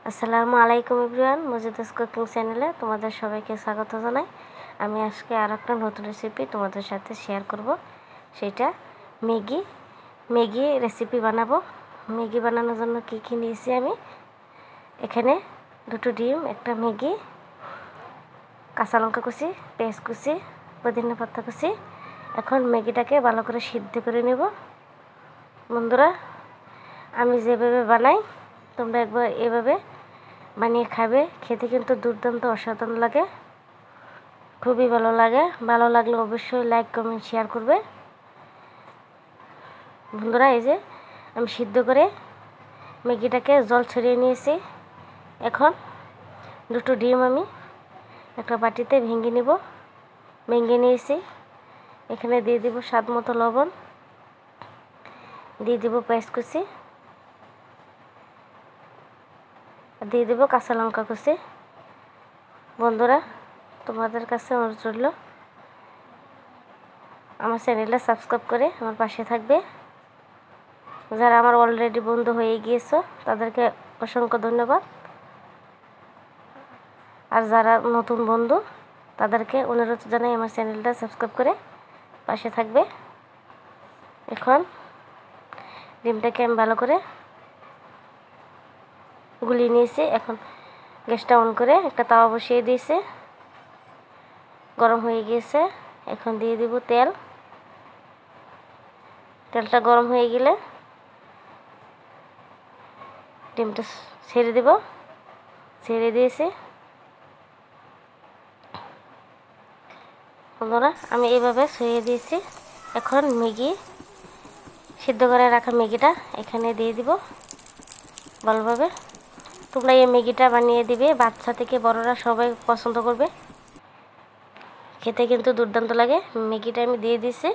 আসসালামু আলাইকুম everyone, মজিদাস cooking চ্যানেলে তোমাদের সবাইকে স্বাগত জানাই। আমি আজকে আর একটা নতুন রেসিপি তোমাদের সাথে শেয়ার করব। সেটা ম্যাগি রেসিপি বানাবো। ম্যাগি বানানোর জন্য কী কী নিয়েছি আমি এখানে: দুটো ডিম, একটা ম্যাগি, কাঁচা লঙ্কা কুচি, পেঁয়াজ কুচি, পুদিনা পাতা কুচি। এখন ম্যাগিটাকে ভালো করে সিদ্ধ করে নেব। বন্ধুরা, আমি যেভাবে বানাই তোমরা একবার এভাবে বানিয়ে খাবে। খেতে কিন্তু দুর্দান্ত অসাধারণ লাগে, খুবই ভালো লাগে। ভালো লাগলে অবশ্যই লাইক কমেন্ট শেয়ার করবে। বন্ধুরা, এই যে আমি সিদ্ধ করে ম্যাগিটাকে জল ছড়িয়ে নিয়েছি। এখন দুটো ডিম আমি একটা বাটিতে ভেঙে নিব। ভেঙে নিয়েছি। এখানে দিয়ে দিব স্বাদ মতো লবণ, দিয়ে দিব পেঁয়াজ কুচি, দিয়ে দেবো কাঁচা লঙ্কা কুচি। বন্ধুরা, তোমাদের কাছে অনুরোধ রইল আমার চ্যানেলটা সাবস্ক্রাইব করে আমার পাশে থাকবে। যারা আমার অলরেডি বন্ধু হয়ে গিয়েছো তাদেরকে অসংখ্য ধন্যবাদ। আর যারা নতুন বন্ধু তাদেরকে অনুরোধ জানাই আমার চ্যানেলটা সাবস্ক্রাইব করে পাশে থাকবে। এখন ডিমটাকে আমি ভালো করে গুলিয়ে নিয়েছি। এখন গ্যাসটা অন করে একটা তাওয়া বসিয়ে দিয়েছি, গরম হয়ে গিয়েছে। এখন দিয়ে দিব তেল। তেলটা গরম হয়ে গেলে ডিমটা ছেড়ে দেব। ছেড়ে দিয়েছি। বন্ধুরা, আমি এইভাবে ছড়িয়ে দিয়েছি। এখন সিদ্ধ করে রাখা ম্যাগিটা এখানে দিয়ে দিব ভালোভাবে। তোমরা এই ম্যাগিটা বানিয়ে দিবে, বাচ্চা থেকে বড়রা সবাই পছন্দ করবে। খেতে কিন্তু দুর্দান্ত লাগে। ম্যাগিটা আমি দিয়ে দিয়েছি।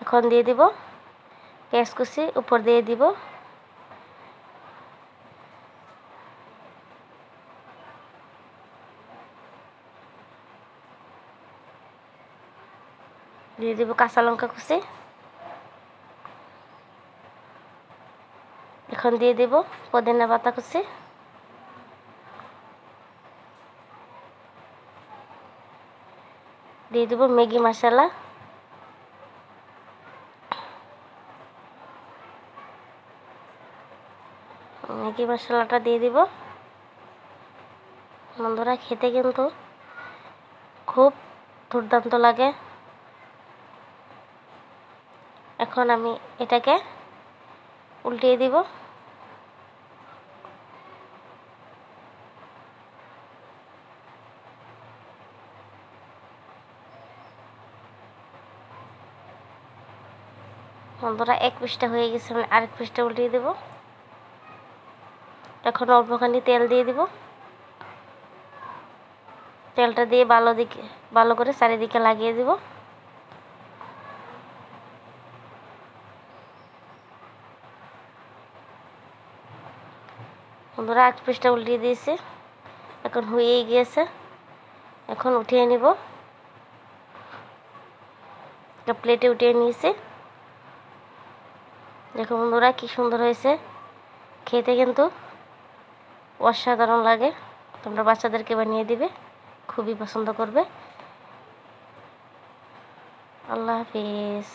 এখন দিয়ে দিব পেঁয়াজ কুচি, উপর দিয়ে দিব। দিয়ে দিব কাঁচা লঙ্কা কুচি। এখন দিয়ে দিব পুদিনা পাতা কুচি। দিয়ে দিব ম্যাগি মশলা। ম্যাগি মশলাটা দিয়ে দিব। বন্ধুরা, খেতে কিন্তু খুব দুর্দান্ত লাগে। এখন আমি এটাকে উল্টিয়ে দিব। বন্ধুরা, এক পিসটা হয়ে গেছে, আমি আরেক পিসটা উল্টিয়ে দেব। এখন অল্পখানি তেল দিয়ে দিব। তেলটা দিয়ে ভালো করে চারিদিকে লাগিয়ে দিব। বন্ধুরা, এক পিসটা উল্টিয়ে দিয়েছি। এখন হয়েই গিয়েছে। এখন উঠিয়ে নিব। একটা প্লেটে উঠিয়ে নিয়েছি। দেখো বন্ধুরা, কি সুন্দর হয়েছে। খেতে কিন্তু অসাধারণ লাগে। তোমরা বাচ্চাদেরকে বানিয়ে দিবে, খুবই পছন্দ করবে। আল্লাহ হাফিজ।